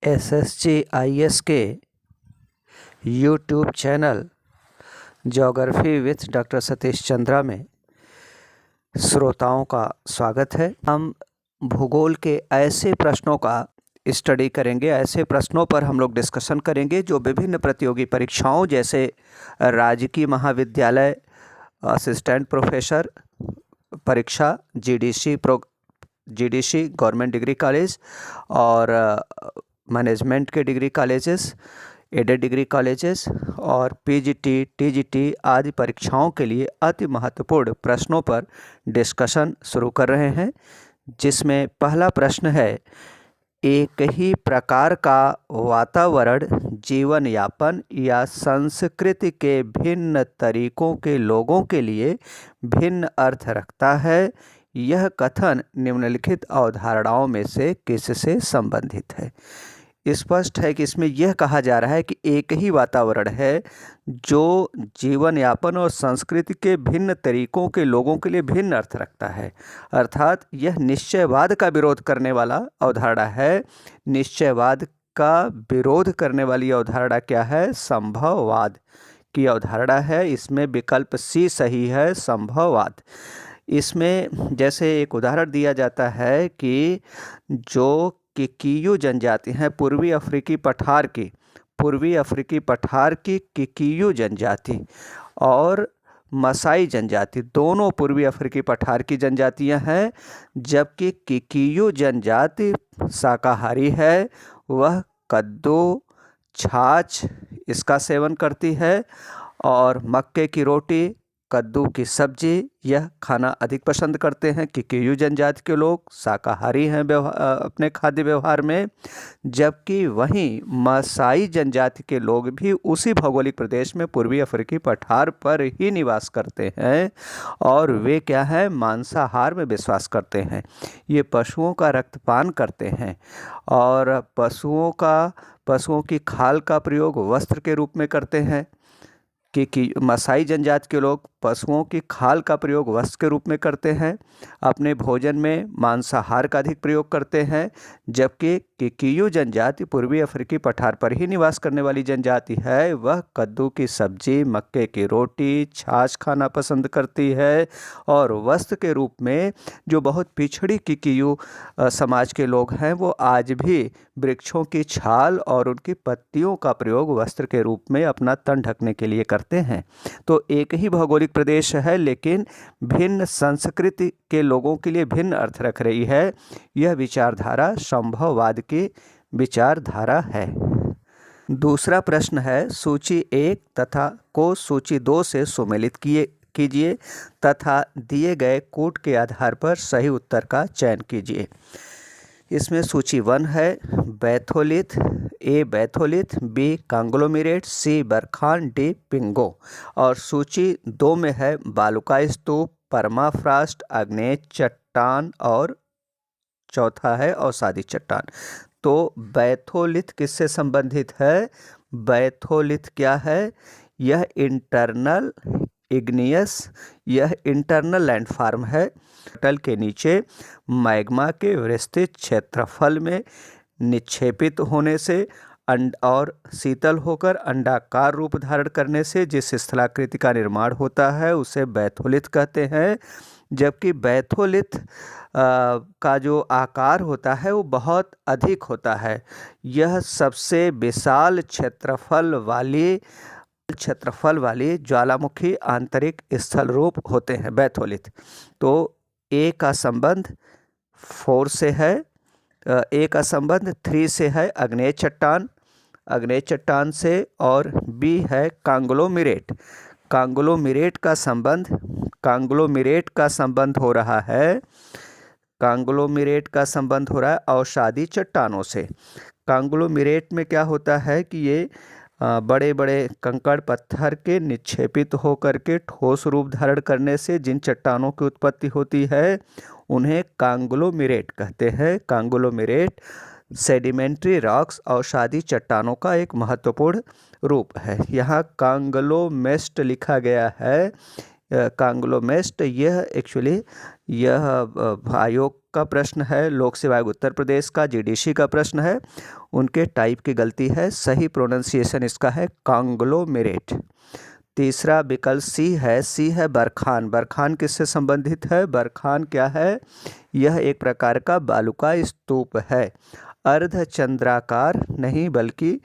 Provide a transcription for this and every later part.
SSGIS के YouTube channel geography with doctor Satish Chandra में श्रोताओं का स्वागत है। हम भूगोल के ऐसे प्रश्नों का स्टडी करेंगे, ऐसे प्रश्नों पर हम लोग डिस्कशन करेंगे जो विभिन्न प्रतियोगी परीक्षाओं जैसे राजकीय महाविद्यालय असिस्टेंट प्रोफेसर परीक्षा, GDC गवर्नमेंट डिग्री कॉलेज और मैनेजमेंट के degree colleges, aided degree colleges और PGT, TGT आदि परीक्षाओं के लिए अति महत्वपूर्ण प्रश्नों पर डिस्कशन शुरू कर रहे हैं, जिसमें पहला प्रश्न है, एक ही प्रकार का वातावरण जीवन यापन या संस्कृति के भिन्न तरीकों के लोगों के लिए भिन्न अर्थ रखता है। यह कथन निम्नलिखित अवधारणाओं में से किससे संबंधित है? स्पष्ट है कि इसमें यह कहा जा रहा है कि एक ही वातावरण है जो जीवन यापन और संस्कृति के भिन्न तरीकों के लोगों के लिए भिन्न अर्थ रखता है। अर्थात यह निश्चयवाद का विरोध करने वाला अवधारणा है। निश्चयवाद का विरोध करने वाली अवधारणा क्या है? संभववाद की अवधारणा है। इसमें विकल्प C सही है, संभववाद। इसमें जैसे एक उदाहरण दिया जाता है कि जो किकियू जनजाति हैं, पूर्वी अफ्रीकी पठार की किकियू जनजाति और मसाई जनजाति दोनों पूर्वी अफ्रीकी पठार की जनजातियां हैं, जबकि किकियू जनजाति शाकाहारी है। वह कद्दू, छाछ इसका सेवन करती है और मक्के की रोटी, कद्दू की सब्जी यह खाना अधिक पसंद करते हैं। किकियू जनजाति के लोग शाकाहारी हैं अपने खाद्य व्यवहार में, जबकि वहीं मसाई जनजाति के लोग भी उसी भौगोलिक प्रदेश में पूर्वी अफ्रीकी पठार पर ही निवास करते हैं और वे क्या है? मांसाहार में विश्वास करते हैं। ये पशुओं का रक्तपान करते हैं और पशुओं की खाल का प्रयोग वस्त्र के रूप में करते हैं। कि मसाई जनजाति के लोग पशुओं की खाल का प्रयोग वस्त्र के रूप में करते हैं, अपने भोजन में मांसाहार का अधिक प्रयोग करते हैं, जबकि किकियू जनजाति पूर्वी अफ्रीकी पठार पर ही निवास करने वाली जनजाति है। वह कद्दू की सब्जी, मक्के की रोटी, छाछ खाना पसंद करती है और वस्त्र के रूप में जो बहुत पिछड़ी किकियू समाज के लोग हैं वो आज भी वृक्षों की छाल और उनकी पत्तियों का प्रयोग वस्त्र के रूप में अपना तन ढकने के लिए करते हैं। तो एक ही भौगोलिक प्रदेश है लेकिन भिन्न संस्कृति के लोगों के लिए भिन्न अर्थ रख रही है। यह विचारधारा संभववाद की विचारधारा है। दूसरा प्रश्न है, सूची 1 तथा को सूची 2 से सुमेलित कीजिए तथा दिए गए कोड के आधार पर सही उत्तर का चयन कीजिए। इसमें सूची 1 है batholith, A batholith, B कांग्लोमेरेट, C barchan, D पिंगो। और सूची 2 में है बालुका स्तूप, परमाफ्रास्ट, आग्नेय चट्टान और चौथा है अवसादी चट्टान। तो बैथोलिथ किससे संबंधित है? बैथोलिथ क्या है? यह इंटरनल लैंडफॉर्म है। तल के नीचे मैग्मा के विस्तृत क्षेत्रफल में निक्षेपित होने से और शीतल होकर अंडाकार रूप धारण करने से जिस स्थलाकृति का निर्माण होता है उसे बैथोलिथ कहते हैं। जबकि बैथोलिथ का जो आकार होता है वो बहुत अधिक होता है। यह सबसे विशाल क्षेत्रफल वाली ज्वालामुखी आंतरिक स्थल रूप होते हैं बैथोलिथ। तो A का संबंध 4 से है, A का संबंध 3 से है आग्नेय चट्टान से, और B है कांग्लोमेरेट। कांग्लोमेरेट का संबंध हो रहा है अवसादी चट्टानों से। कांग्लोमेरेट में क्या होता है कि ये बड़े बड़े कंकड़ पत्थर के निक्षेपित होकर के ठोस रूप धारण करने से जिन चट्टानों की उत्पत्ति होती है उन्हें कांग्लोमेरेट कहते हैं। कांग्लोमेरेट सेडिमेंट्री रॉक्स अवसादी चट्टानों का एक महत्वपूर्ण रूप है। यहाँ कांग्लोमेस्ट लिखा गया है। कांग्लोमेस्ट यह एक्चुअली अयोक का प्रश्न है, लोक सेवा आयोग उत्तर प्रदेश का जीडीसी का प्रश्न है, उनके टाइप की गलती है। सही प्रोनाउंसिएशन इसका है कांग्लोमेरेट। तीसरा विकल्प सी है बरखान। बरखान किससे संबंधित है? बरखान क्या है? यह एक प्रकार का बालू का स्तूप है, अर्धचंद्राकार नहीं बल्कि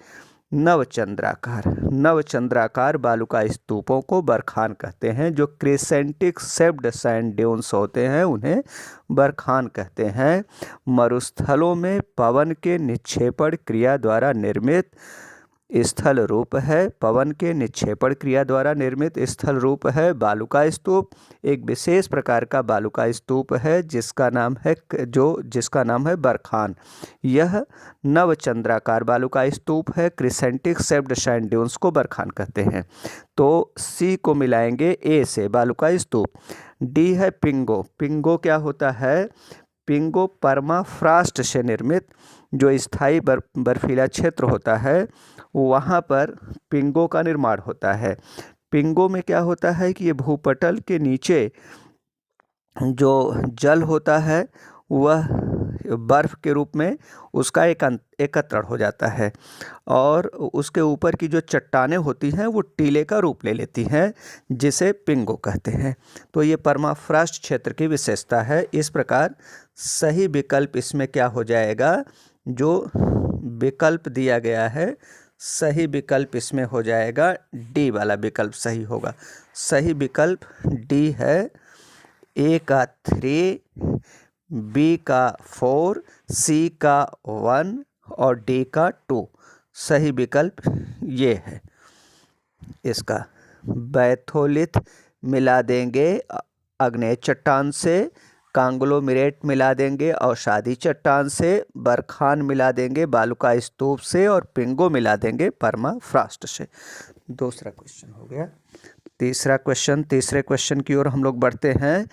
नवचंद्राकार। नवचंद्राकार बालू का स्तूपों को बरखान कहते हैं। जो क्रिसेंटिक शेप्ड सैंड ड्यून्स होते हैं उन्हें बरखान कहते हैं। मरुस्थलों में पवन के निक्षेपण क्रिया द्वारा निर्मित स्थल रूप है। पवन के निक्षेपण क्रिया द्वारा निर्मित स्थल रूप है बालू का स्तूप। एक विशेष प्रकार का बालू का स्तूप है जिसका नाम है बरखान। यह नवचंद्राकार बालू का स्तूप है। क्रिसेंटिक शेप्ड सैंड ड्यून्स को बरखान कहते हैं। तो सी को मिलाएंगे ए से, बालू का स्तूप। डी है पिंगो। पिंगो क्या होता है? पिंगो परमाफ्रास्ट से निर्मित जो स्थायी बर्फीला क्षेत्र होता है वहाँ पर पिंगो का निर्माण होता है। पिंगो में क्या होता है कि ये भूपटल के नीचे जो जल होता है वह बर्फ के रूप में उसका एकत्रण हो जाता है और उसके ऊपर की जो चट्टानें होती हैं वो टीले का रूप ले लेती हैं, जिसे पिंगो कहते हैं। तो ये परमाफ्रास्ट क्षेत्र की विशेषता है। इस प्रकार सही विकल्प इसमें क्या हो जाएगा? जो विकल्प दिया गया है सही विकल्प इसमें हो जाएगा डी वाला विकल्प सही होगा। सही विकल्प डी है। ए का 3, बी का 4, सी का 1 और डी का 2। सही विकल्प ये है इसका। बैथोलिथ मिला देंगे आग्नेय चट्टान से, कांग्लोमेरेट मिला देंगे अवसादी चट्टान से, बरखान मिला देंगे बालू का स्तूप से और पिंगो मिला देंगे परमाफ्रास्ट से। दूसरा क्वेश्चन हो गया। तीसरे क्वेश्चन की ओर हम लोग बढ़ते हैं।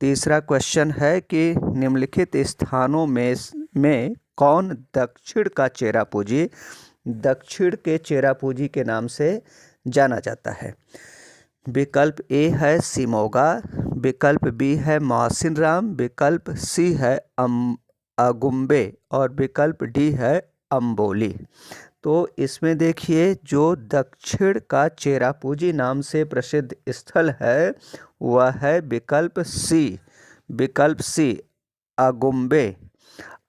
तीसरा क्वेश्चन है कि निम्नलिखित स्थानों में कौन दक्षिण के चेरापूंजी के नाम से जाना जाता है? विकल्प ए है सिमोगा, विकल्प बी है मौसिनराम, विकल्प सी है अगुम्बे और विकल्प डी है अम्बोली। तो इसमें देखिए जो दक्षिण का चेरापूंजी नाम से प्रसिद्ध स्थल है वह है विकल्प सी अगुम्बे।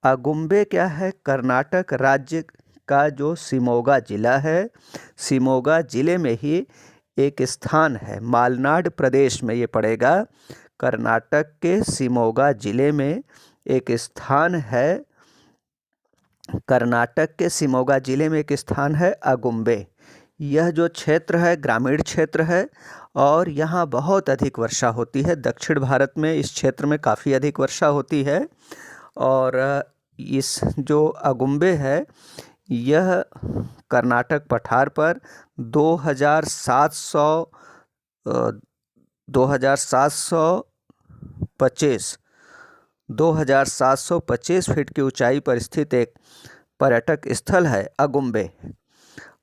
अगुम्बे क्या है? कर्नाटक राज्य का जो शिमोगा जिला है, शिमोगा जिले में ही एक स्थान है, मालनाड प्रदेश में ये पड़ेगा। कर्नाटक के शिमोगा जिले में एक स्थान है, कर्नाटक के शिमोगा जिले में एक स्थान है अगुम्बे। यह जो क्षेत्र है ग्रामीण क्षेत्र है और यहाँ बहुत अधिक वर्षा होती है। दक्षिण भारत में इस क्षेत्र में काफ़ी अधिक वर्षा होती है और इस जो अगुम्बे है यह कर्नाटक पठार पर 2725 फीट की ऊंचाई पर स्थित एक पर्यटक स्थल है अगुम्बे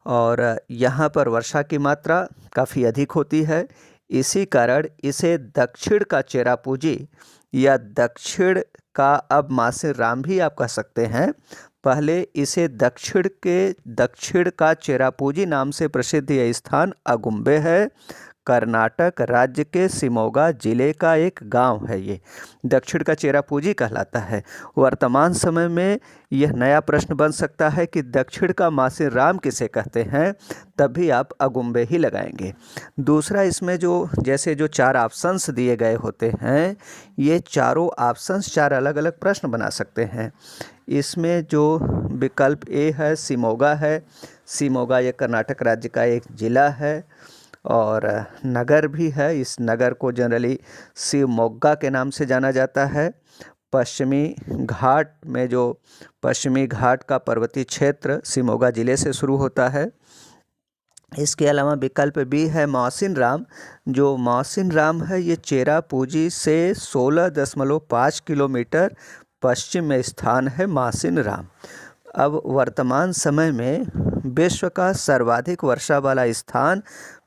और यहाँ पर वर्षा की मात्रा काफ़ी अधिक होती है। इसी कारण इसे दक्षिण का चेरापूंजी या दक्षिण का अब मासिनराम भी आप कह सकते हैं। पहले इसे दक्षिण का चेरापूंजी नाम से प्रसिद्ध यह स्थान अगुम्बे है। कर्नाटक राज्य के शिमोगा जिले का एक गांव है। ये दक्षिण का चेरापूंजी कहलाता है। वर्तमान समय में यह नया प्रश्न बन सकता है कि दक्षिण का मासिनराम किसे कहते हैं, तब भी आप अगुम्बे ही लगाएंगे। दूसरा इसमें जैसे जो 4 ऑप्शंस दिए गए होते हैं ये चारों ऑप्शंस 4 अलग अलग प्रश्न बना सकते हैं। इसमें जो विकल्प ए है शिमोगा है, शिमोगा ये कर्नाटक राज्य का एक जिला है और नगर भी है। इस नगर को जनरली शिवमोग्गा के नाम से जाना जाता है। पश्चिमी घाट का पर्वतीय क्षेत्र शिमोगा जिले से शुरू होता है। इसके अलावा विकल्प बी है मौसिनराम। जो मौसिनराम है ये चेरापूंजी से 16.5 किलोमीटर पश्चिम में स्थान है मौसिनराम। अब वर्तमान समय में विश्व का सर्वाधिक वर्षा वाला स्थान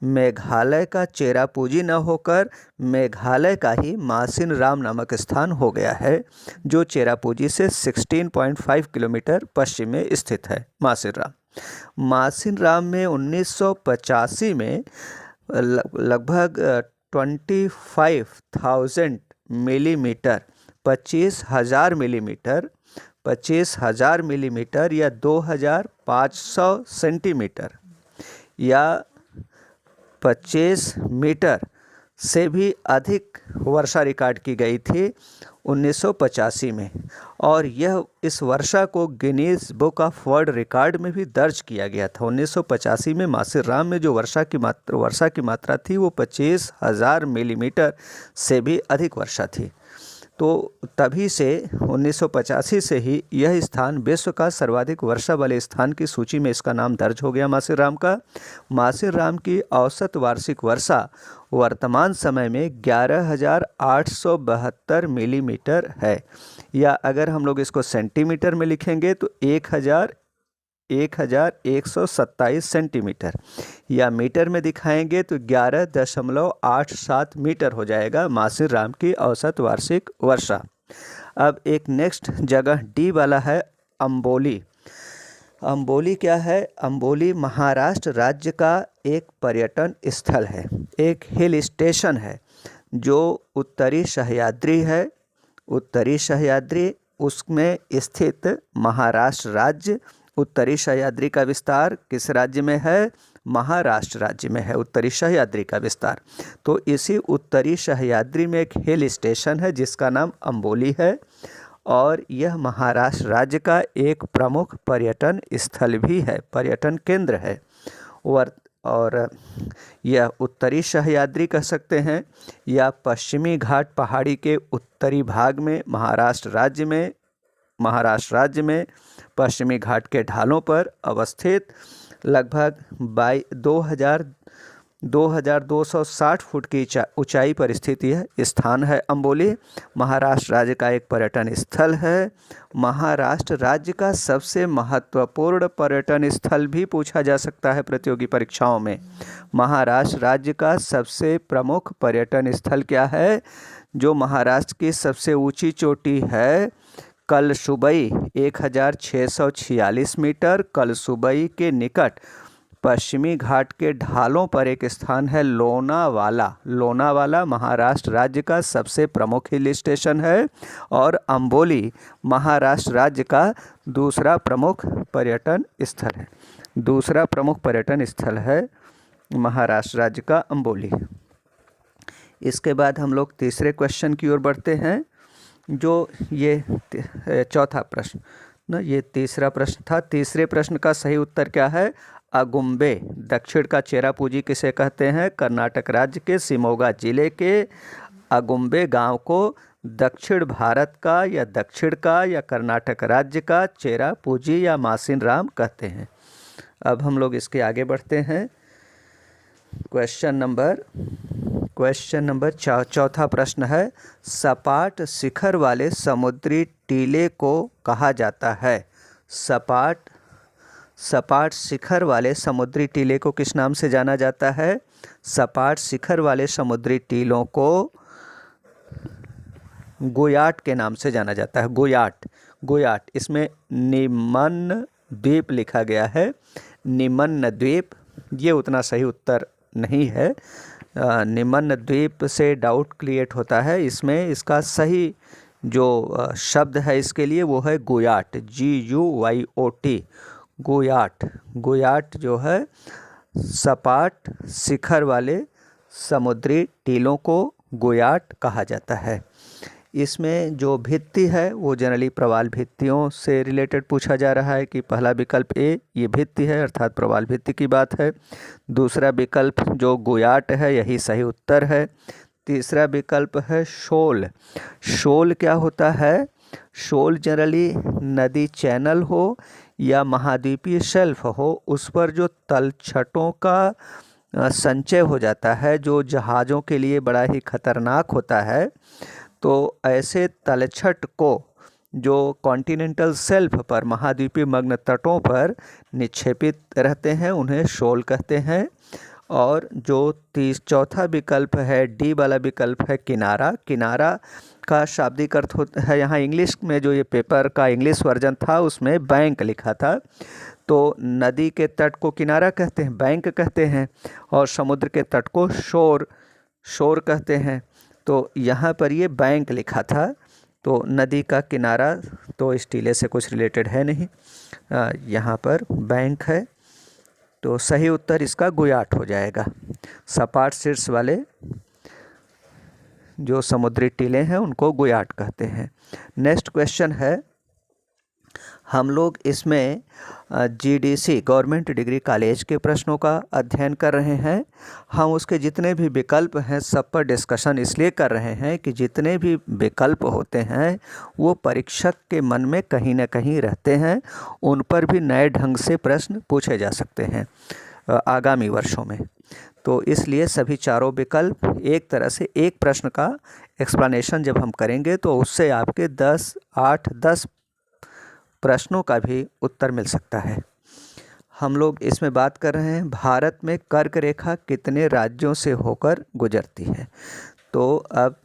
मेघालय का चेरापूंजी न होकर मेघालय का ही मासिन राम नामक स्थान हो गया है, जो चेरापूंजी से 16.5 किलोमीटर पश्चिम में स्थित है। मासिन राम में 1985 में लगभग 25,000 मिलीमीटर 25,000 मिलीमीटर या 2,500 सेंटीमीटर या 25 मीटर से भी अधिक वर्षा रिकॉर्ड की गई थी 1985 में, और यह इस वर्षा को Guinness book of world record में भी दर्ज किया गया था। 1985 में मासिन राम में जो वर्षा की मात्रा थी वो 25,000 मिलीमीटर से भी अधिक वर्षा थी। तो तभी से 1985 से ही यह स्थान विश्व का सर्वाधिक वर्षा वाले स्थान की सूची में इसका नाम दर्ज हो गया मासिन राम का। मासिन राम की औसत वार्षिक वर्षा वर्तमान समय में 11,872 मिलीमीटर है, या अगर हम लोग इसको सेंटीमीटर में लिखेंगे तो 1,127 सेंटीमीटर, या मीटर में दिखाएंगे तो 11.87 मीटर हो जाएगा मासिन राम की औसत वार्षिक वर्षा। अब एक नेक्स्ट जगह डी वाला है अम्बोली। अम्बोली क्या है? अम्बोली महाराष्ट्र राज्य का एक पर्यटन स्थल है, एक हिल स्टेशन है जो उत्तरी सह्याद्री है। उत्तरी सह्याद्री उसमें स्थित महाराष्ट्र राज्य, उत्तरी सह्याद्री का विस्तार किस राज्य में है? महाराष्ट्र राज्य में है उत्तरी सह्याद्री का विस्तार। तो इसी उत्तरी सह्याद्री में एक हिल स्टेशन है जिसका नाम अम्बोली है, और यह महाराष्ट्र राज्य का एक प्रमुख पर्यटन स्थल भी है, पर्यटन केंद्र है। और यह उत्तरी सह्याद्री कह सकते हैं, या पश्चिमी घाट पहाड़ी के उत्तरी भाग में महाराष्ट्र राज्य में पश्चिमी घाट के ढालों पर अवस्थित लगभग 2,260 फुट की ऊंचाई पर स्थित यह स्थान है। अम्बोली महाराष्ट्र राज्य का एक पर्यटन स्थल है। महाराष्ट्र राज्य का सबसे महत्वपूर्ण पर्यटन स्थल भी पूछा जा सकता है प्रतियोगी परीक्षाओं में। महाराष्ट्र राज्य का सबसे प्रमुख पर्यटन स्थल क्या है? जो महाराष्ट्र की सबसे ऊंची चोटी है कलसुबई 1,646 मीटर, कलसुबई के निकट पश्चिमी घाट के ढालों पर एक स्थान है लोनावाला। लोनावाला महाराष्ट्र राज्य का सबसे प्रमुख हिल स्टेशन है, और अम्बोली महाराष्ट्र राज्य का दूसरा प्रमुख पर्यटन स्थल है महाराष्ट्र राज्य का अम्बोली। इसके बाद हम लोग तीसरे क्वेश्चन की ओर बढ़ते हैं, जो ये चौथा प्रश्न ना, ये तीसरा प्रश्न था। तीसरे प्रश्न का सही उत्तर क्या है? अगुम्बे। दक्षिण का चेरापूंजी किसे कहते हैं? कर्नाटक राज्य के शिमोगा जिले के अगुम्बे गांव को दक्षिण भारत का या कर्नाटक राज्य का चेरापूंजी या मासिन राम कहते हैं। अब हम लोग इसके आगे बढ़ते हैं। क्वेश्चन नंबर चौथा प्रश्न है, सपाट शिखर वाले समुद्री टीले को कहा जाता है? सपाट शिखर वाले समुद्री टीले को किस नाम से जाना जाता है? सपाट शिखर वाले समुद्री टीलों को गोयाट के नाम से जाना जाता है। गोयाट। इसमें निमन द्वीप लिखा गया है, निमन द्वीप। ये उतना सही उत्तर नहीं है। निमन द्वीप से डाउट क्रिएट होता है। इसमें इसका सही जो शब्द है इसके लिए वो है गोयाट, GUYOT। गोयाट जो है सपाट शिखर वाले समुद्री टीलों को गोयाट कहा जाता है। इसमें जो भित्ति है वो जनरली प्रवाल भित्तियों से रिलेटेड पूछा जा रहा है कि पहला विकल्प ए ये भित्ति है अर्थात प्रवाल भित्ति की बात है। दूसरा विकल्प जो गोयाट है यही सही उत्तर है। तीसरा विकल्प है शोल। शोल क्या होता है? शोल जनरली नदी चैनल हो या महाद्वीपीय शेल्फ हो, उस पर जो तलछटों का संचय हो जाता है जो जहाज़ों के लिए बड़ा ही खतरनाक होता है। तो ऐसे तलछट को जो कॉन्टिनेंटल शेल्फ पर महाद्वीपीय मग्न तटों पर निक्षेपित रहते हैं उन्हें शोल कहते हैं। और जो चौथा विकल्प है, डी वाला विकल्प है किनारा। किनारा का शाब्दिक अर्थ होता है, यहाँ इंग्लिश में जो ये पेपर का इंग्लिश वर्जन था उसमें बैंक लिखा था, तो नदी के तट को किनारा कहते हैं, बैंक कहते हैं, और समुद्र के तट को शोर कहते हैं। तो यहाँ पर ये बैंक लिखा था, तो नदी का किनारा तो इस टीले से कुछ रिलेटेड है नहीं, यहाँ पर बैंक है। तो सही उत्तर इसका गुयाट हो जाएगा। सपाट शीर्ष वाले जो समुद्री टीले हैं उनको गुयाट कहते हैं। नेक्स्ट क्वेश्चन है, हम लोग इसमें जीडीसी गवर्नमेंट डिग्री कॉलेज के प्रश्नों का अध्ययन कर रहे हैं। हम उसके जितने भी विकल्प हैं सब पर डिस्कशन इसलिए कर रहे हैं कि जितने भी विकल्प होते हैं वो परीक्षक के मन में कहीं ना कहीं रहते हैं, उन पर भी नए ढंग से प्रश्न पूछे जा सकते हैं आगामी वर्षों में। तो इसलिए सभी चारों विकल्प एक तरह से एक प्रश्न का एक्सप्लेनेशन जब हम करेंगे तो उससे आपके 8-10 प्रश्नों का भी उत्तर मिल सकता है। हम लोग इसमें बात कर रहे हैं भारत में कर्क रेखा कितने राज्यों से होकर गुजरती है। तो अब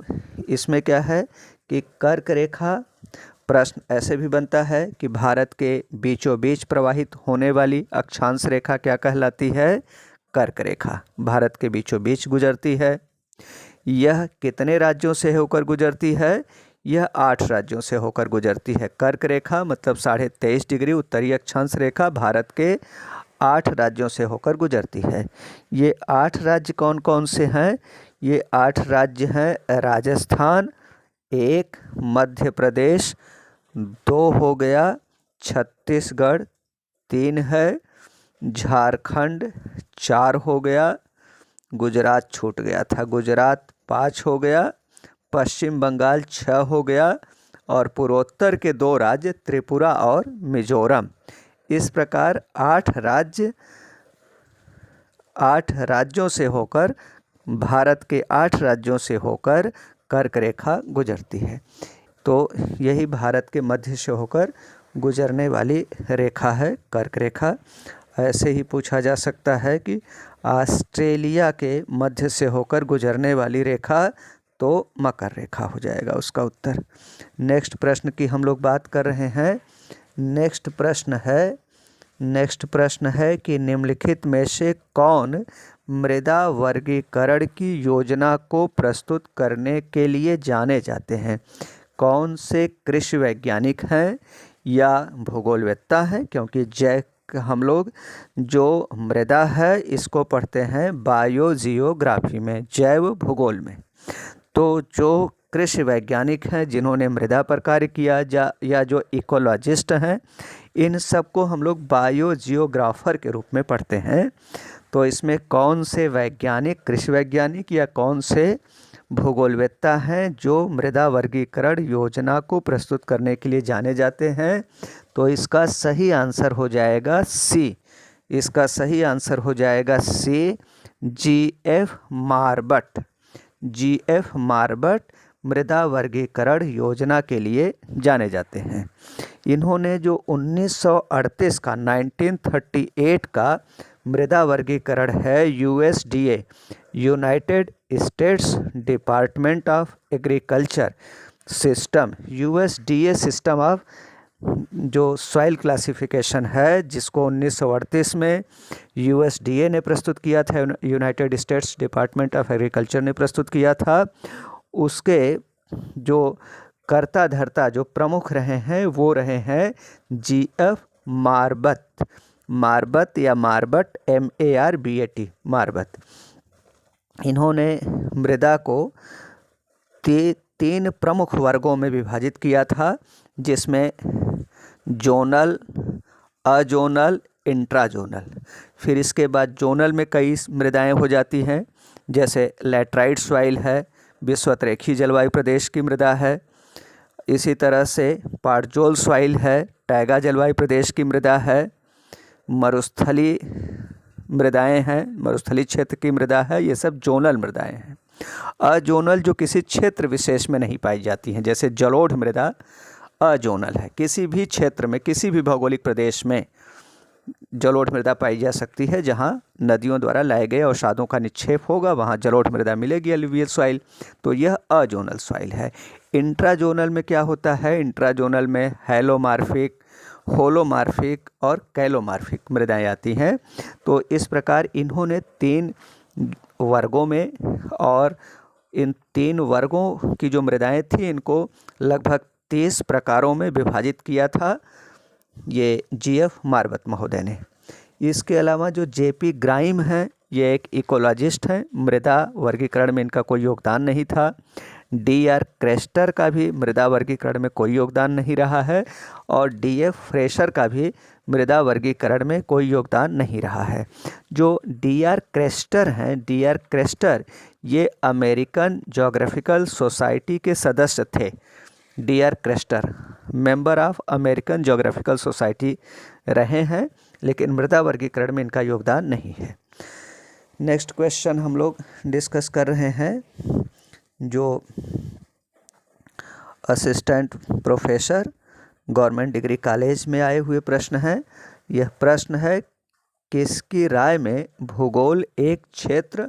इसमें क्या है कि कर्क रेखा, प्रश्न ऐसे भी बनता है कि भारत के बीचों बीच प्रवाहित होने वाली अक्षांश रेखा क्या कहलाती है? कर्क रेखा भारत के बीचों बीच गुजरती है। यह कितने राज्यों से होकर गुजरती है? यह 8 राज्यों से होकर गुजरती है। कर्क रेखा मतलब 23.5 डिग्री उत्तरीय अक्षांश रेखा भारत के 8 राज्यों से होकर गुजरती है। ये 8 राज्य कौन कौन से हैं? ये 8 राज्य हैं राजस्थान 1, मध्य प्रदेश 2 हो गया, छत्तीसगढ़ 3 है, झारखंड 4 हो गया, गुजरात छूट गया था, गुजरात 5 हो गया, पश्चिम बंगाल 6 हो गया, और पूर्वोत्तर के 2 राज्य त्रिपुरा और मिजोरम। इस प्रकार 8 राज्यों से होकर, भारत के 8 राज्यों से होकर कर्क रेखा गुजरती है। तो यही भारत के मध्य से होकर गुजरने वाली रेखा है कर्क रेखा। ऐसे ही पूछा जा सकता है कि ऑस्ट्रेलिया के मध्य से होकर गुजरने वाली रेखा, तो मकर रेखा हो जाएगा उसका उत्तर। नेक्स्ट प्रश्न की हम लोग बात कर रहे हैं। नेक्स्ट प्रश्न है कि निम्नलिखित में से कौन मृदा वर्गीकरण की योजना को प्रस्तुत करने के लिए जाने जाते हैं? कौन से कृषि वैज्ञानिक हैं या भूगोलवेत्ता हैं? क्योंकि हम लोग जो मृदा है इसको पढ़ते हैं बायोजियोग्राफी में, जैव भूगोल में। तो जो कृषि वैज्ञानिक हैं जिन्होंने मृदा पर कार्य किया या जो इकोलॉजिस्ट हैं, इन सबको हम लोग बायोजियोग्राफर के रूप में पढ़ते हैं। तो इसमें कौन से वैज्ञानिक, कृषि वैज्ञानिक या कौन से भूगोलवेत्ता हैं जो मृदा वर्गीकरण योजना को प्रस्तुत करने के लिए जाने जाते हैं? तो इसका सही आंसर हो जाएगा सी। इसका सही आंसर हो जाएगा सी, जीएफ मारबट मृदा वर्गीकरण योजना के लिए जाने जाते हैं। इन्होंने जो 1938 का 1938 का मृदा वर्गीकरण है, USDA United states department of agriculture system, USDA system of जो सॉइल क्लासिफिकेशन है, जिसको 1938 में यूएसडीए ने प्रस्तुत किया था, United states department of agriculture ने प्रस्तुत किया था। उसके जो कर्ता धर्ता जो प्रमुख रहे हैं वो रहे हैं जीएफ मारबट या मारबट, MARBAT मारबट। इन्होंने मृदा को 3 प्रमुख वर्गों में विभाजित किया था, जिसमें जोनल, अजोनल, इंट्राजोनल। फिर इसके बाद जोनल में कई मृदाएं हो जाती हैं, जैसे लैटराइट सॉइल है, विषुवतरेखीय जलवायु प्रदेश की मृदा है। इसी तरह से पार्जोल सॉइल है, टैगा जलवायु प्रदेश की मृदा है। मरुस्थली मृदाएं हैं, मरुस्थली क्षेत्र की मृदा है। ये सब जोनल मृदाएं हैं। अजोनल जो किसी क्षेत्र विशेष में नहीं पाई जाती हैं, जैसे जलोढ़ मृदा अजोनल है। किसी भी क्षेत्र में, किसी भी भौगोलिक प्रदेश में जलोढ़ मृदा पाई जा सकती है जहां नदियों द्वारा लाए गए अवसादों का निक्षेप होगा, वहां जलोढ़ मृदा मिलेगी, एलुवियल सॉइल। तो यह अजोनल सॉइल है। इंट्राजोनल में क्या होता है? इंट्राजोनल में हैलोमार्फिक, होलोमार्फिक और कैलोमार्फिक मृदाएं आती हैं। तो इस प्रकार इन्होंने 3 वर्गों में, और इन 3 वर्गों की जो मृदाएं थी इनको लगभग 30 प्रकारों में विभाजित किया था ये जीएफ मारवत महोदय ने। इसके अलावा जो जेपी ग्राइम हैं, ये एक इकोलॉजिस्ट हैं। मृदा वर्गीकरण में इनका कोई योगदान नहीं था। डीआर क्रेस्टर का भी मृदा वर्गीकरण में कोई योगदान नहीं रहा है, और डीएफ फ्रेशर का भी मृदा वर्गीकरण में कोई योगदान नहीं रहा है। जो डीआर क्रेस्टर हैं, डीआर क्रेस्टर ये अमेरिकन ज्योग्राफिकल सोसाइटी के सदस्य थे। D R Crester member of American Geographical Society रहे हैं, लेकिन मृदा वर्गीकरण में इनका योगदान नहीं है। नेक्स्ट क्वेश्चन हम लोग डिस्कस कर रहे हैं, जो assistant professor government degree college में आए हुए प्रश्न हैं। यह प्रश्न है, किसकी राय में भूगोल एक क्षेत्र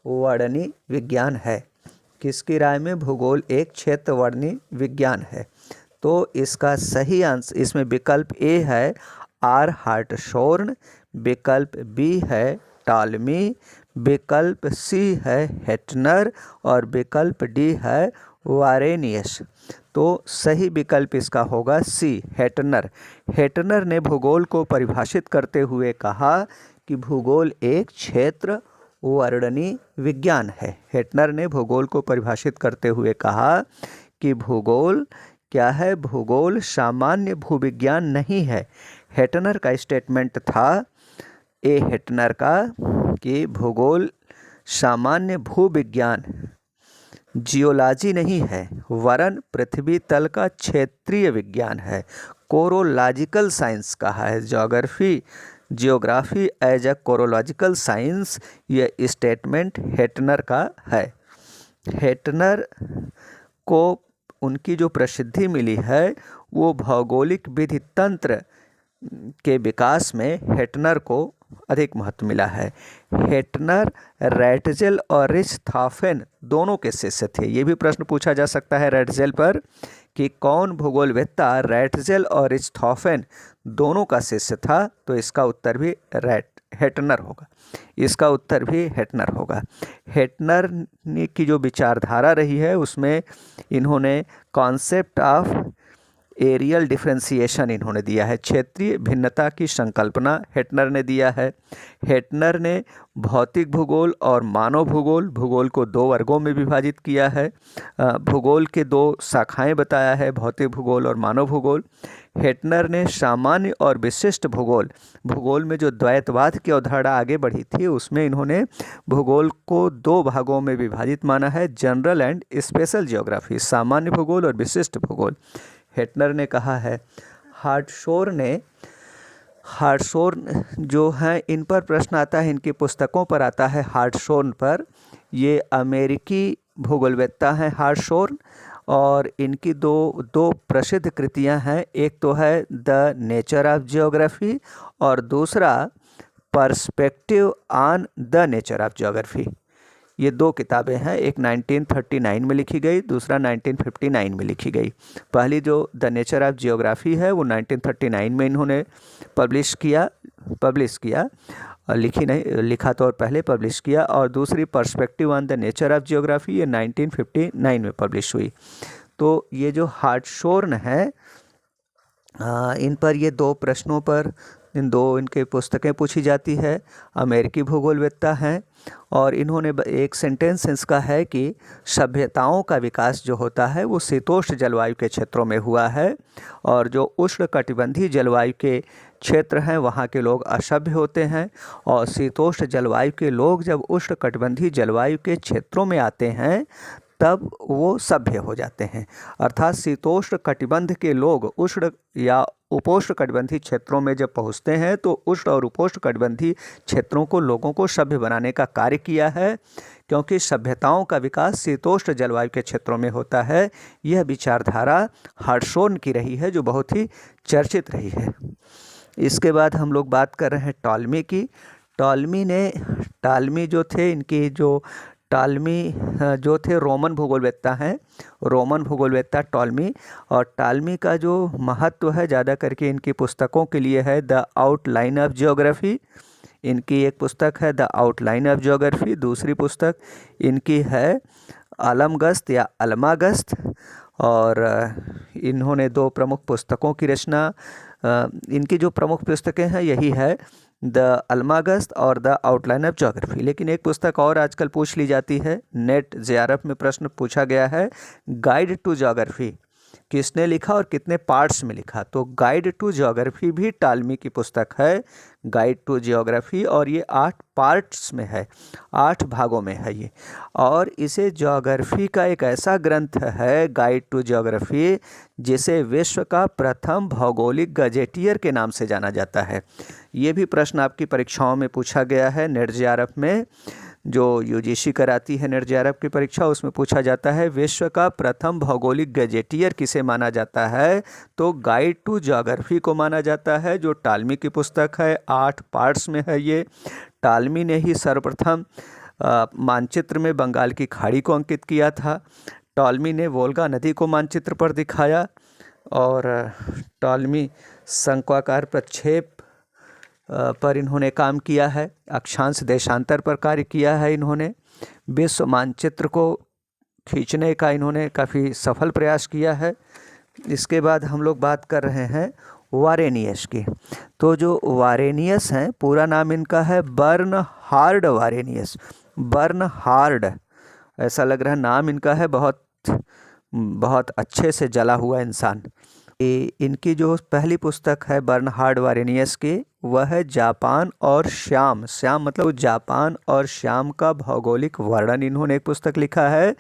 वर्णनी विज्ञान है? किसकी राय में भूगोल एक क्षेत्र वर्णनी विज्ञान है? तो इसका सही आंसर, इसमें विकल्प ए है आर हार्टशोर्न, विकल्प बी है टॉलमी, विकल्प सी है हेटनर और विकल्प डी है वारेनियस। तो सही विकल्प इसका होगा सी, हेटनर। हेटनर ने भूगोल को परिभाषित करते हुए कहा कि भूगोल एक क्षेत्र वर्णनी विज्ञान है। हेटनर ने भूगोल को परिभाषित करते हुए कहा कि भूगोल क्या है? भूगोल सामान्य भूविज्ञान नहीं है। हेटनर का स्टेटमेंट था, ए हेटनर का, कि भूगोल सामान्य भूविज्ञान जियोलॉजी नहीं है, वरन पृथ्वी तल का क्षेत्रीय विज्ञान है। कोरोलॉजिकल साइंस कहा है, जियोग्राफी एज अ कोरोलॉजिकल साइंस, ये स्टेटमेंट हेटनर का है। हेटनर को उनकी जो प्रसिद्धि मिली है वो भौगोलिक विधि तंत्र के विकास में हेटनर को अधिक महत्व मिला है। हेटनर रैटजेल और रिचथॉफेन दोनों के शिष्य थे। ये भी प्रश्न पूछा जा सकता है रैटजेल पर कि कौन भूगोलवेत्ता रैटजेल और रिचथॉफेन दोनों का शिष्य था? तो इसका उत्तर भी हेटनर होगा। इसका उत्तर भी हेटनर होगा। हेटनर की जो विचारधारा रही है उसमें इन्होंने कॉन्सेप्ट ऑफ एरियल डिफ्रेंसिएशन इन्होंने दिया है, क्षेत्रीय भिन्नता की संकल्पना हेटनर ने दिया है। हेटनर ने भौतिक भूगोल और मानव भूगोल, भूगोल को 2 वर्गों में विभाजित किया है। भूगोल के 2 शाखाएं बताया है, भौतिक भूगोल और मानव भूगोल। हेटनर ने सामान्य और विशिष्ट भूगोल, भूगोल में जो द्वैतवाद की अवधारणा आगे बढ़ी थी उसमें इन्होंने भूगोल को 2 भागों में विभाजित माना है, जनरल एंड स्पेशल जियोग्राफी, सामान्य भूगोल और विशिष्ट भूगोल। हेटनर ने कहा है। हार्टशोर्न जो हैं इन पर प्रश्न आता है, इनकी पुस्तकों पर आता है हार्टशोर्न पर। ये अमेरिकी भूगोलवेत्ता हैं हार्टशोर्न, और इनकी दो प्रसिद्ध कृतियां हैं। एक तो है द नेचर ऑफ जियोग्राफी और दूसरा perspective on the nature of geography. ये 2 किताबें हैं, एक 1939 में लिखी गई, दूसरा 1959 में लिखी गई। पहली जो द नेचर ऑफ जियोग्राफी है वो 1939 में इन्होंने पब्लिश किया, लिखा तो और पहले पब्लिश किया, और दूसरी perspective on the nature of geography ये 1959 में पब्लिश हुई। तो ये जो हार्टशोर्न है, इन पर ये 2 प्रश्नों पर इनके पुस्तकें पूछी जाती है। अमेरिकी भूगोलवेत्ता हैं और इन्होंने एक सेंटेंस इसका है कि सभ्यताओं का विकास जो होता है वो शीतोष्ण जलवायु के क्षेत्रों में हुआ है, और जो उष्णकटिबंधीय जलवायु के क्षेत्र हैं वहाँ के लोग असभ्य होते हैं, और शीतोष्ण जलवायु के लोग जब उष्णकटिबंधीय जलवायु के क्षेत्रों में आते हैं तब वो सभ्य हो जाते हैं। अर्थात शीतोष्ण कटिबंध के लोग उष्ण या उपोष्णकटिबंधीय क्षेत्रों में जब पहुँचते हैं तो उष्ण और उपोष्णकटिबंधीय क्षेत्रों को लोगों को सभ्य बनाने का कार्य किया है, क्योंकि सभ्यताओं का विकास शीतोष्ण जलवायु के क्षेत्रों में होता है। यह विचारधारा हर्षोन की रही है, जो बहुत ही चर्चित रही है। इसके बाद हम लोग बात कर रहे हैं टॉलमी की। टॉलमी जो थे, इनकी जो टॉलमी जो थे रोमन भूगोलवेत्ता हैं, रोमन भूगोलवेत्ता टॉलमी। और टॉलमी का जो महत्व है ज़्यादा करके इनकी पुस्तकों के लिए है द आउटलाइन ऑफ ज्योग्राफी। इनकी एक पुस्तक है द आउटलाइन ऑफ ज्योग्राफी, दूसरी पुस्तक इनकी है अलमगस्त या अलमागस्त। और इन्होंने 2 प्रमुख पुस्तकों की रचना, इनकी जो प्रमुख पुस्तकें हैं यही है द अलमागस्त और द आउटलाइन ऑफ ज्योग्राफी। लेकिन एक पुस्तक और आजकल पूछ ली जाती है, नेट जेआरएफ में प्रश्न पूछा गया है, गाइड टू ज्योग्राफी किसने लिखा और कितने पार्ट्स में लिखा। तो गाइड टू ज्योग्राफी भी टॉलमी की पुस्तक है, गाइड टू ज्योग्राफी, और ये 8 पार्ट्स में है, 8 भागों में है ये। और इसे ज्योग्राफी का एक ऐसा ग्रंथ है गाइड टू ज्योग्राफी जिसे विश्व का प्रथम भौगोलिक गजेटियर के नाम से जाना जाता है। ये भी प्रश्न आपकी परीक्षाओं में पूछा गया है, नेट जेआरएफ में, जो यूजीसी कराती है नेट जेआरएफ की परीक्षा, उसमें पूछा जाता है विश्व का प्रथम भौगोलिक गजेटियर किसे माना जाता है। तो गाइड टू ज्योग्राफी को माना जाता है, जो टॉलमी की पुस्तक है, 8 पार्ट्स में है ये। टॉलमी ने ही सर्वप्रथम मानचित्र में बंगाल की खाड़ी को अंकित किया था। टॉलमी ने वोल्गा नदी को मानचित्र पर दिखाया। और टॉलमी शंक्वाकार प्रक्षेप पर इन्होंने काम किया है, अक्षांश देशांतर पर कार्य किया है इन्होंने, विश्व मानचित्र को खींचने का इन्होंने काफ़ी सफल प्रयास किया है। इसके बाद हम लोग बात कर रहे हैं वारेनियस की। तो जो वारेनियस हैं, पूरा नाम इनका है बर्नहार्ड वारेनियस। बर्नहार्ड, ऐसा लग रहा है नाम इनका है बहुत अच्छे से जला हुआ इंसान। इनकी जो पहली पुस्तक है बर्नहार्ड वारेनियस की, वह है जापान और श्याम। श्याम मतलब जापान और श्याम का भौगोलिक वर्णन, इन्होंने एक पुस्तक लिखा है।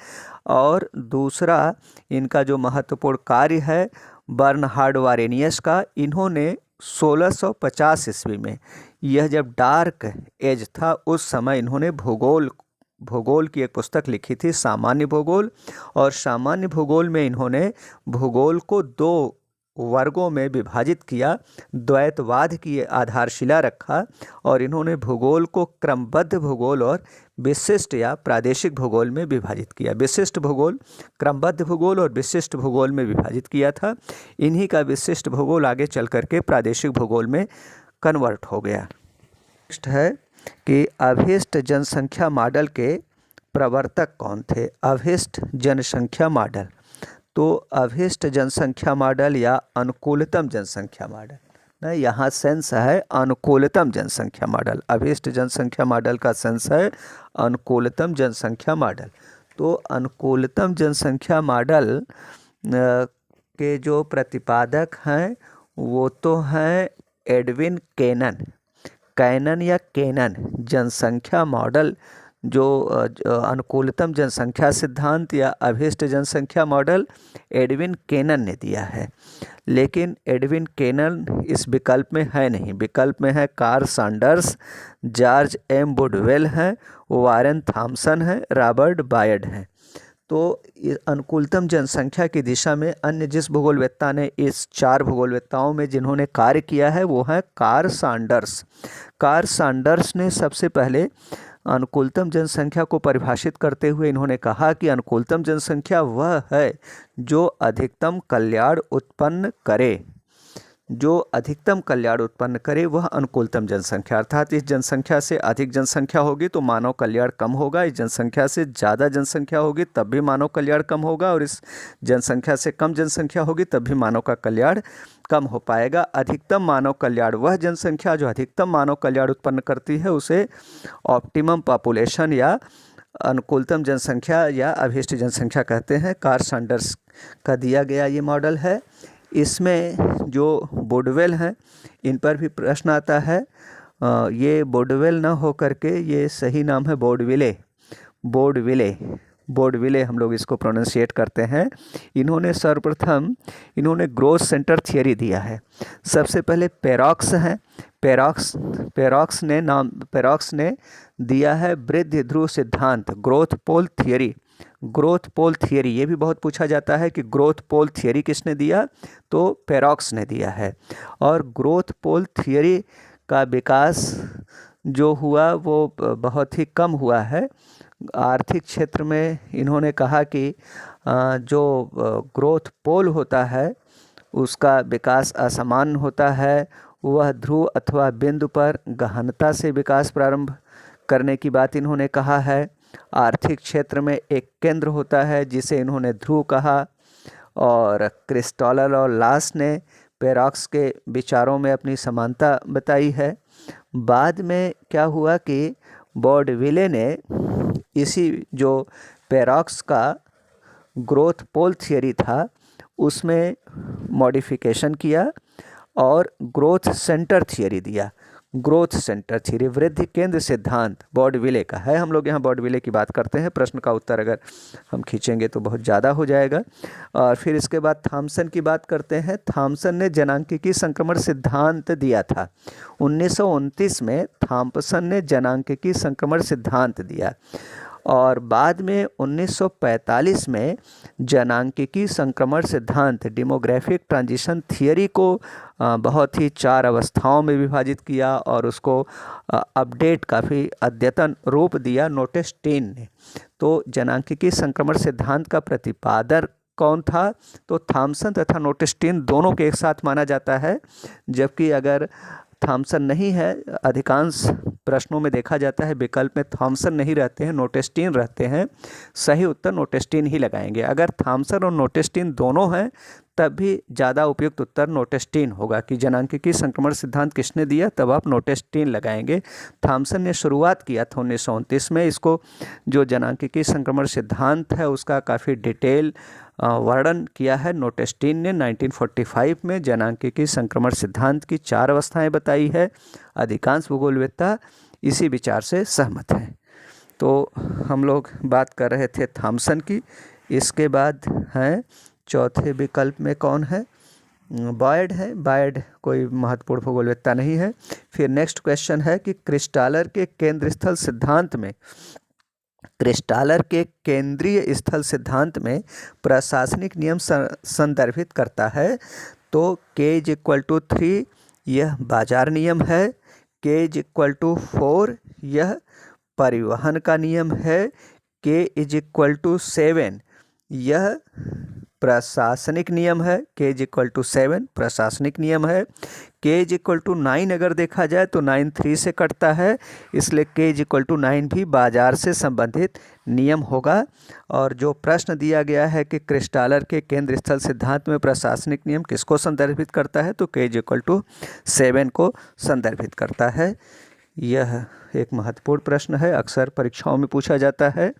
और दूसरा इनका जो महत्वपूर्ण कार्य है बर्नहार्ड वारेनियस का, इन्होंने 1650 ईस्वी में, यह जब डार्क एज था, उस समय इन्होंने भूगोल की एक पुस्तक लिखी थी, सामान्य भूगोल। और सामान्य भूगोल में इन्होंने भूगोल को 2 वर्गों में विभाजित किया, द्वैतवाद की आधारशिला रखा। और इन्होंने भूगोल को क्रमबद्ध भूगोल और विशिष्ट या प्रादेशिक भूगोल में विभाजित किया। विशिष्ट भूगोल, क्रमबद्ध भूगोल और विशिष्ट भूगोल में विभाजित किया था। इन्हीं का विशिष्ट भूगोल आगे चल करके प्रादेशिक भूगोल में कन्वर्ट हो गया। नेक्स्ट है कि अभिष्ट जनसंख्या मॉडल के प्रवर्तक कौन थे। अभिष्ट जनसंख्या मॉडल, तो अभिष्ट जनसंख्या मॉडल या अनुकूलतम जनसंख्या मॉडल, नहीं यहाँ सेंस है अनुकूलतम जनसंख्या मॉडल। अभिष्ट जनसंख्या मॉडल का सेंस है अनुकूलतम जनसंख्या मॉडल। तो अनुकूलतम जनसंख्या मॉडल के जो प्रतिपादक हैं वो तो हैं एडविन कैनन या केनन। जनसंख्या मॉडल जो अनुकूलतम जनसंख्या सिद्धांत या अभिष्ट जनसंख्या मॉडल एडविन केनन ने दिया है। लेकिन एडविन केनन इस विकल्प में है नहीं, विकल्प में है कार्ल सैंडर्स, जॉर्ज एम वुडवेल हैं, वारेन थॉमसन हैं, रॉबर्ट बायड हैं। तो अनुकूलतम जनसंख्या की दिशा में अन्य जिस भूगोलवेत्ता ने इस 4 भूगोलवेत्ताओं में जिन्होंने कार्य किया है वो है कार्ल सैंडर्स। कार्ल सैंडर्स ने सबसे पहले अनुकूलतम जनसंख्या को परिभाषित करते हुए इन्होंने कहा कि अनुकूलतम जनसंख्या वह है जो अधिकतम कल्याण उत्पन्न करे, जो अधिकतम कल्याण उत्पन्न करे वह अनुकूलतम जनसंख्या। अर्थात इस जनसंख्या से अधिक जनसंख्या होगी तो मानव कल्याण कम होगा, इस जनसंख्या से ज़्यादा जनसंख्या होगी तब भी मानव कल्याण कम होगा, और इस जनसंख्या से कम जनसंख्या होगी तब भी मानव का कल्याण कम हो पाएगा। अधिकतम मानव कल्याण, वह जनसंख्या जो अधिकतम मानव कल्याण उत्पन्न करती है उसे ऑप्टिमम पॉपुलेशन या अनुकूलतम जनसंख्या या अभिष्ट जनसंख्या कहते हैं। कार्ल सैंडर्स का दिया गया ये मॉडल है। इसमें जो वुडवेल हैं इन पर भी प्रश्न आता है। ये वुडवेल ना हो करके ये सही नाम है बोर्डविले। बोर्डविले हम लोग इसको प्रोनाउंसिएट करते हैं। इन्होंने सर्वप्रथम ग्रोथ सेंटर थियरी दिया है। सबसे पहले पेरॉक्स हैं, पेरॉक्स ने दिया है वृद्धि ध्रुव सिद्धांत, ग्रोथ पोल थियरी। ये भी बहुत पूछा जाता है कि ग्रोथ पोल थियरी किसने दिया, तो पेरॉक्स ने दिया है। और ग्रोथ पोल थियरी का विकास जो हुआ वो बहुत ही कम हुआ है। आर्थिक क्षेत्र में इन्होंने कहा कि जो ग्रोथ पोल होता है उसका विकास असमान होता है, वह ध्रुव अथवा बिंदु पर गहनता से विकास प्रारंभ करने की बात इन्होंने कहा है। आर्थिक क्षेत्र में एक केंद्र होता है जिसे इन्होंने ध्रुव कहा। और क्रिस्टोलर और लास ने पेरॉक्स के विचारों में अपनी समानता बताई है। बाद में क्या हुआ कि बोर्डविले ने इसी जो पेरॉक्स का ग्रोथ पोल थियरी था उसमें मॉडिफिकेशन किया और ग्रोथ सेंटर थियरी दिया। ग्रोथ सेंटर थियरी, वृद्धि केंद्र सिद्धांत बोर्डविले का है। हम लोग यहाँ बोर्डविले की बात करते हैं, प्रश्न का उत्तर अगर हम खींचेंगे तो बहुत ज़्यादा हो जाएगा। और फिर इसके बाद थॉमसन की बात करते हैं। थॉमसन ने जनांकिकी संक्रमण सिद्धांत दिया था। 1929 में थॉमसन ने जनांकिकी संक्रमण सिद्धांत दिया और बाद में 1945 में जनांकिकी संक्रमण सिद्धांत, डेमोग्राफिक ट्रांजिशन थियरी को बहुत ही 4 अवस्थाओं में विभाजित किया और उसको अपडेट, काफ़ी अद्यतन रूप दिया नोटेस्टीन ने। तो जनांकिकी संक्रमण सिद्धांत का प्रतिपादक कौन था, तो थॉमसन तथा नोटेस्टीन दोनों के एक साथ माना जाता है। जबकि अगर थॉमसन नहीं है, अधिकांश प्रश्नों में देखा जाता है विकल्प में थॉमसन नहीं रहते हैं, नोटेस्टीन रहते हैं, सही उत्तर नोटेस्टीन ही लगाएंगे। अगर थॉमसन और नोटेस्टीन दोनों हैं तब भी ज़्यादा उपयुक्त उत्तर नोटेस्टीन होगा कि जनांकिकी संक्रमण सिद्धांत किसने दिया, तब आप नोटेस्टीन लगाएंगे। थॉमसन ने शुरुआत किया था 1929 में इसको। जो जनांकिकी संक्रमण सिद्धांत है उसका काफ़ी डिटेल वर्णन किया है नोटेस्टीन ने 1945 में। जनांकिकी संक्रमण सिद्धांत की 4 अवस्थाएं बताई है। अधिकांश भूगोलवेत्ता इसी विचार से सहमत हैं। तो हम लोग बात कर रहे थे थॉमसन की। इसके बाद हैं चौथे विकल्प में कौन है, बॉयड है। बॉयड कोई महत्वपूर्ण भूगोलवेत्ता नहीं है। फिर नेक्स्ट क्वेश्चन है कि क्रिस्टालर के केंद्र स्थल सिद्धांत में, क्रिस्टालर के केंद्रीय स्थल सिद्धांत में प्रशासनिक नियम संदर्भित करता है। तो K=3 यह बाजार नियम है, K=4 यह परिवहन का नियम है, K=7 यह प्रशासनिक नियम है, K=7 प्रशासनिक नियम है। K=9 अगर देखा जाए तो 9 3 से कटता है, इसलिए K=9 भी बाजार से संबंधित नियम होगा। और जो प्रश्न दिया गया है कि क्रिस्टालर के केंद्र स्थल सिद्धांत में प्रशासनिक नियम किसको संदर्भित करता है, तो K=7 को संदर्भित करता है। यह एक महत्वपूर्ण प्रश्न है, अक्सर परीक्षाओं में पूछा जाता है।